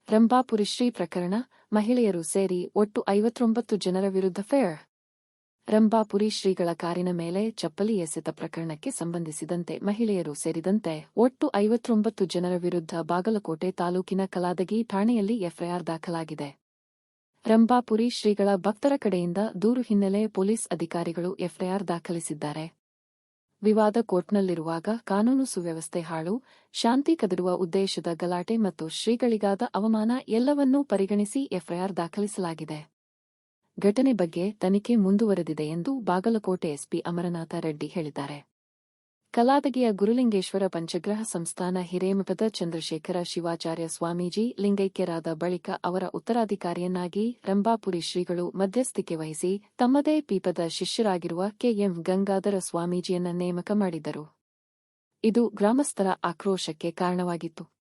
ರಂಭಾಪುರಿ ಪ್ರಕರಣ, ಮಹಿಳೆಯರು ಸೇರಿ ಒಟ್ಟು 59 ಜನರ ವಿರುದ್ಧ ಫೇರ್. ರಂಭಾಪುರಿ ಶ್ರೀಗಳ ಕಾರಿನ ಮೇಲೆ ಚಪ್ಪಲಿ ಎಸೆತ ಪ್ರಕರಣಕ್ಕೆ ಸಂಬಂಧಿಸಿದಂತೆ ಮಹಿಳೆಯರು ಸೇರಿದಂತೆ ಒಟ್ಟು 59 ಜನರ ವಿರುದ್ಧ ಬಾಗಲಕೋಟೆ ತಾಲೂಕಿನ ಕಲಾದಗಿ ಠಾಣೆಯಲ್ಲಿ ಎಫ್ಐಆರ್ ದಾಖಲಾಗಿದೆ. ರಂಭಾಪುರಿ ಶ್ರೀಗಳ ಭಕ್ತರ ಕಡೆಯಿಂದ ದೂರು ಹಿನ್ನೆಲೆ ಪೊಲೀಸ್ ಅಧಿಕಾರಿಗಳು ಎಫ್ಐಆರ್ ದಾಖಲಿಸಿದ್ದಾರೆ. ವಿವಾದ ಕೋರ್ಟ್ನಲ್ಲಿರುವಾಗ ಕಾನೂನು ಸುವ್ಯವಸ್ಥೆ ಹಾಳು, ಶಾಂತಿ ಕದಡುವ ಉದ್ದೇಶದ ಗಲಾಟೆ ಮತ್ತು ಶ್ರೀಗಳಿಗಾದ ಅವಮಾನ ಎಲ್ಲವನ್ನೂ ಪರಿಗಣಿಸಿ ಎಫ್ಐಆರ್ ದಾಖಲಿಸಲಾಗಿದೆ. ಘಟನೆ ಬಗ್ಗೆ ತನಿಖೆ ಮುಂದುವರೆದಿದೆ ಎಂದು ಬಾಗಲಕೋಟೆ ಎಸ್ಪಿ ಅಮರನಾಥ ರೆಡ್ಡಿ ಹೇಳಿದ್ದಾರೆ. ಕಲಾದಗಿಯ ಗುರುಲಿಂಗೇಶ್ವರ ಪಂಚಗ್ರಹ ಸಂಸ್ಥಾನ ಹಿರೇಮಠದ ಚಂದ್ರಶೇಖರ ಶಿವಾಚಾರ್ಯ ಸ್ವಾಮೀಜಿ ಲಿಂಗೈಕ್ಯರಾದ ಬಳಿಕ ಅವರ ಉತ್ತರಾಧಿಕಾರಿಯನ್ನಾಗಿ ರಂಭಾಪುರಿ ಶ್ರೀಗಳು ಮಧ್ಯಸ್ಥಿಕೆ ವಹಿಸಿ ತಮ್ಮದೇ ಪೀಪದ ಶಿಷ್ಯರಾಗಿರುವ ಕೆ.ಎಂ. ಗಂಗಾಧರ ಸ್ವಾಮೀಜಿಯನ್ನ ನೇಮಕ ಮಾಡಿದ್ದರು. ಇದು ಗ್ರಾಮಸ್ಥರ ಆಕ್ರೋಶಕ್ಕೆ ಕಾರಣವಾಗಿತ್ತು.